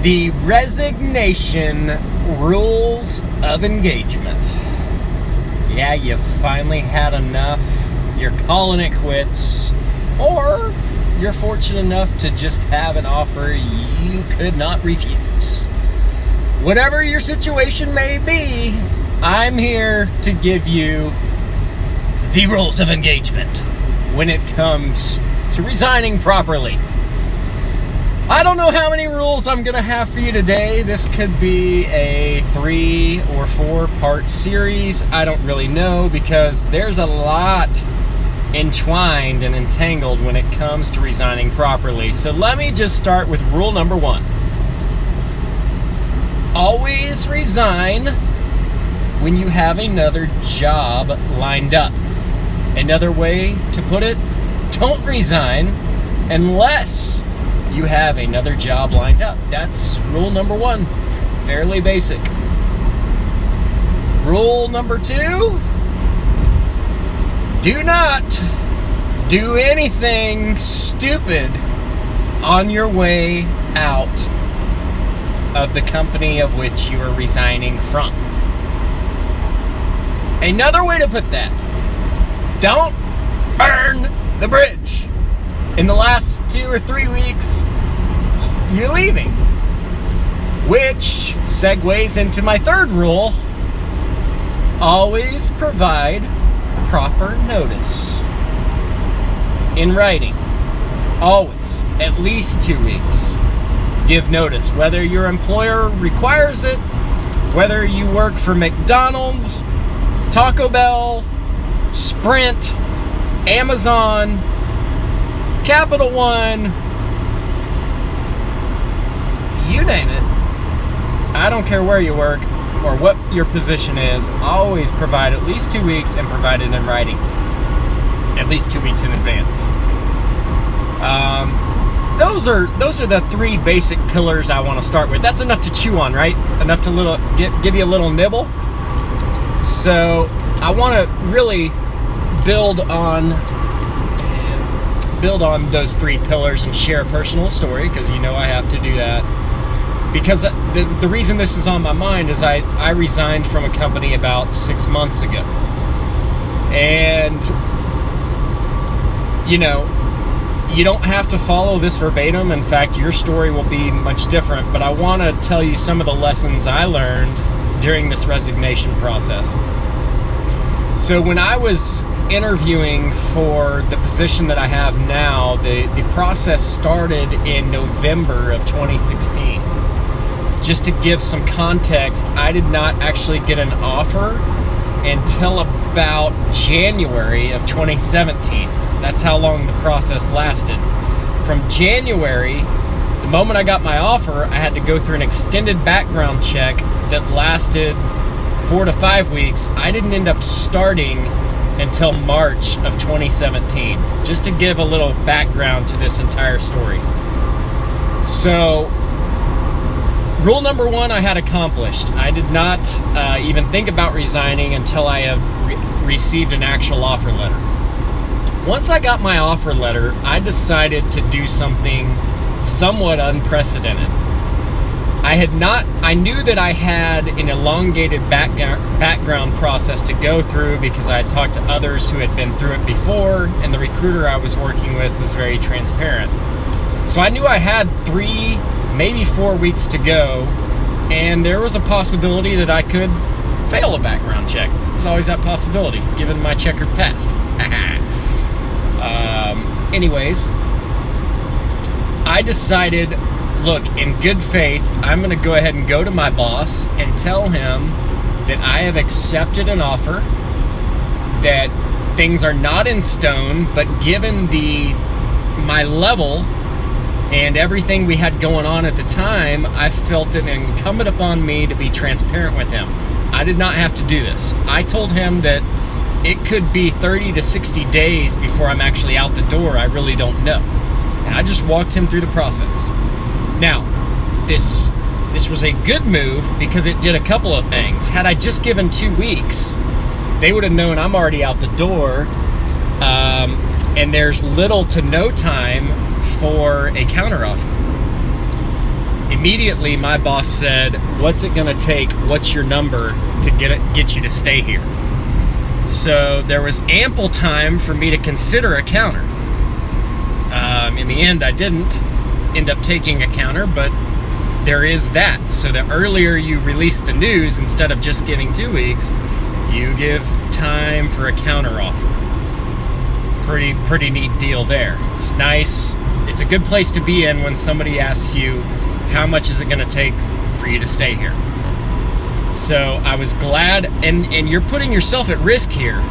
The resignation rules of engagement. Yeah, you finally had enough. You're calling it quits. Or you're fortunate enough to just have an offer you could not refuse. Whatever your situation may be, I'm here to give you the rules of engagement when it comes to resigning properly. I don't know how many rules I'm going to have for you today. This could be a 3 or 4 part series. I don't really know because there's a lot entwined and entangled when it comes to resigning properly. So let me just start with rule number 1. Always resign when you have another job lined up. Another way to put it, don't resign unless you have another job lined up. That's rule number 1. Fairly basic. Rule number 2, do not do anything stupid on your way out of the company of which you are resigning from. Another way to put that, don't burn the bridge. In the last 2 or 3 weeks, you're leaving. Which segues into my third rule. Always provide proper notice. In writing. Always. At least 2 weeks. Give notice. Whether your employer requires it, whether you work for McDonald's, Taco Bell, Sprint, Amazon, Capital One, you name it. I don't care where you work or what your position is. Always provide at least 2 weeks and provide it in writing. At least 2 weeks in advance. Those are the 3 basic pillars I want to start with. That's enough to chew on, right? Enough to give you a little nibble. So I want to really build on those 3 pillars and share a personal story, because you know I have to do that. Because the reason this is on my mind is I resigned from a company about 6 months ago. And, you know, you don't have to follow this verbatim. In fact, your story will be much different. But I want to tell you some of the lessons I learned during this resignation process. So when I was interviewing for the position that I have now, the process started in November of 2016. Just to give some context, I did not actually get an offer until about January of 2017. That's how long the process lasted. From January, the moment I got my offer, I had to go through an extended background check that lasted 4 to 5 weeks. I didn't end up starting until March of 2017, just to give a little background to this entire story. So, rule number 1 I had accomplished. I did not even think about resigning until I have received an actual offer letter. Once I got my offer letter, I decided to do something somewhat unprecedented. I knew that I had an elongated background process to go through because I had talked to others who had been through it before, and the recruiter I was working with was very transparent. So I knew I had 3, maybe 4 weeks to go, and there was a possibility that I could fail a background check. There's always that possibility, given my checkered past. Anyways, I decided, look, in good faith, I'm going to go ahead and go to my boss and tell him that I have accepted an offer, that things are not in stone, but given my level and everything we had going on at the time, I felt it incumbent upon me to be transparent with him. I did not have to do this. I told him that it could be 30 to 60 days before I'm actually out the door. I really don't know. And I just walked him through the process. Now, this was a good move because it did a couple of things. Had I just given 2 weeks, they would have known I'm already out the door, and there's little to no time for a counteroffer. immediately my boss said, what's it going to take? What's your number to get you to stay here? So there was ample time for me to consider a counter. In the end, I didn't end up taking a counter, but there is that. So the earlier you release the news, instead of just giving 2 weeks, you give time for a counter offer. Pretty neat deal there. It's nice. It's a good place to be in when somebody asks you, how much is it going to take for you to stay here? So I was glad, and you're putting yourself at risk here.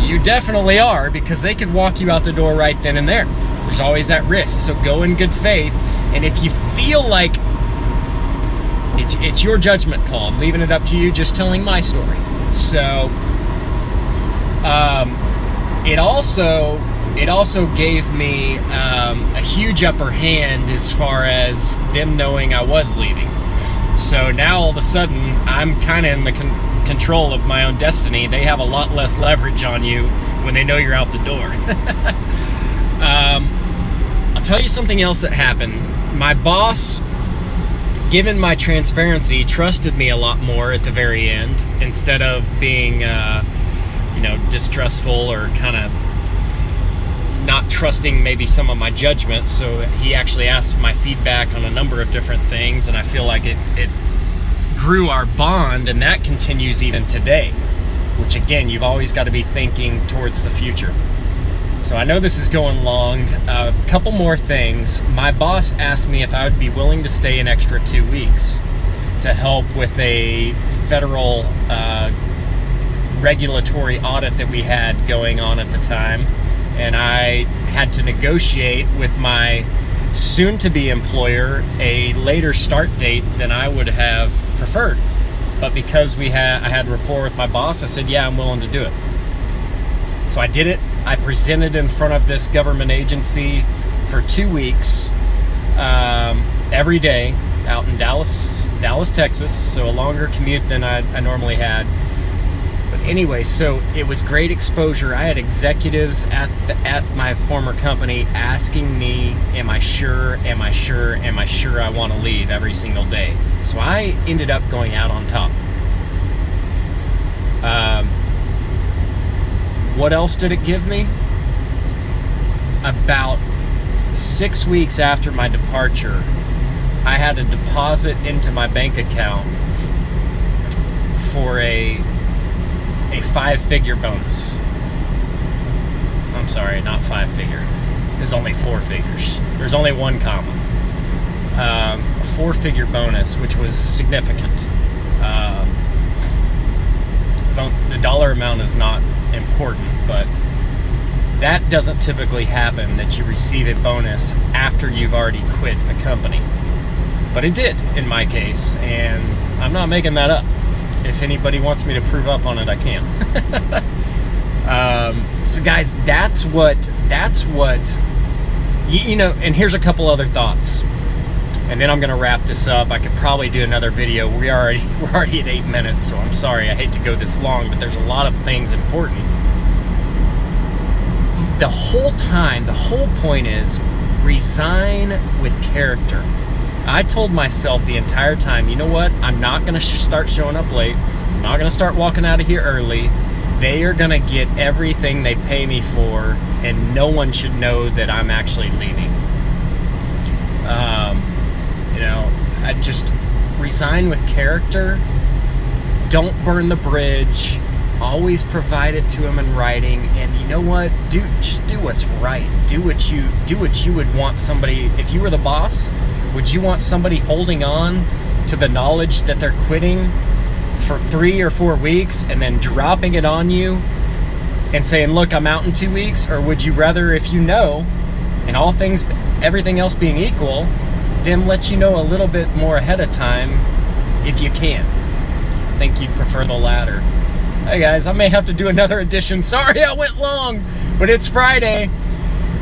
You definitely are, because they could walk you out the door right then and there. There's always that risk. So go in good faith, and if you feel like it's your judgment call, I'm leaving it up to you, just telling my story. So it also gave me a huge upper hand as far as them knowing I was leaving. So now all of a sudden, I'm kind of in the control of my own destiny. They have a lot less leverage on you when they know you're out the door. I'll tell you something else that happened. My boss, given my transparency, trusted me a lot more at the very end, instead of being, distrustful or kind of not trusting maybe some of my judgment. So he actually asked my feedback on a number of different things, and I feel like it grew our bond, and that continues even today, which again, you've always got to be thinking towards the future. So I know this is going long. A couple more things. My boss asked me if I would be willing to stay an extra 2 weeks to help with a federal regulatory audit that we had going on at the time. And I had to negotiate with my soon-to-be employer a later start date than I would have preferred. But because I had rapport with my boss, I said, yeah, I'm willing to do it. So I did it. I presented in front of this government agency for 2 weeks, every day, out in Dallas, Texas. So a longer commute than I normally had. But anyway, so it was great exposure. I had executives at my former company asking me, am I sure I want to leave every single day? So I ended up going out on top. What else did it give me? About 6 weeks after my departure, I had a deposit into my bank account for a 5-figure bonus. I'm sorry, not 5-figure. There's only 4 figures. There's only one comma. A 4-figure bonus, which was significant. The dollar amount is not important, but that doesn't typically happen, that you receive a bonus after you've already quit a company. But it did in my case, and I'm not making that up. If anybody wants me to prove up on it, I can. So guys, that's what, and here's a couple other thoughts. And then I'm going to wrap this up. I could probably do another video. We're already at 8 minutes, so I'm sorry. I hate to go this long, but there's a lot of things important. The whole point is resign with character. I told myself the entire time, you know what? I'm not going to start showing up late. I'm not going to start walking out of here early. They are going to get everything they pay me for, and no one should know that I'm actually leaving. I just resign with character. Don't burn the bridge. Always provide it to them in writing. And you know what? Just do what's right. Do what you would want somebody. If you were the boss, would you want somebody holding on to the knowledge that they're quitting for 3 or 4 weeks and then dropping it on you and saying, look, I'm out in 2 weeks? Or would you rather, if you know, and everything else being equal, them let you know a little bit more ahead of time if you can? I think you'd prefer the latter. Hey guys, I may have to do another edition. Sorry I went long, but it's Friday.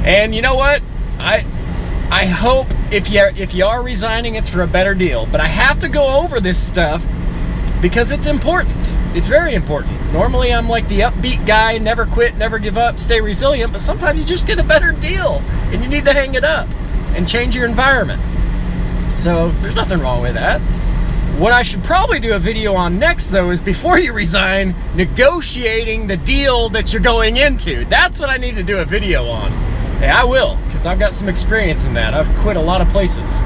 And you know what? I hope if you are resigning, it's for a better deal. But I have to go over this stuff because it's important. It's very important. Normally I'm like the upbeat guy, never quit, never give up, stay resilient, but sometimes you just get a better deal and you need to hang it up and change your environment. So there's nothing wrong with that. What I should probably do a video on next, though, is before you resign, negotiating the deal that you're going into. That's what I need to do a video on. Hey, I will, because I've got some experience in that. I've quit a lot of places.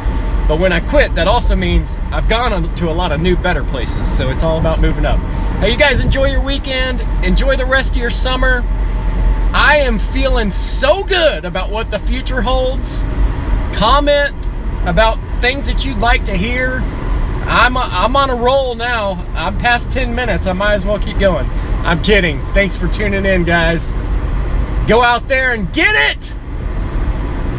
But when I quit, that also means I've gone to a lot of new, better places. So it's all about moving up. Hey, you guys enjoy your weekend. Enjoy the rest of your summer. I am feeling so good about what the future holds. Comment about things that you'd like to hear. I'm on a roll now. I'm past 10 minutes. I might as well keep going. I'm kidding. Thanks for tuning in, guys. Go out there and get it!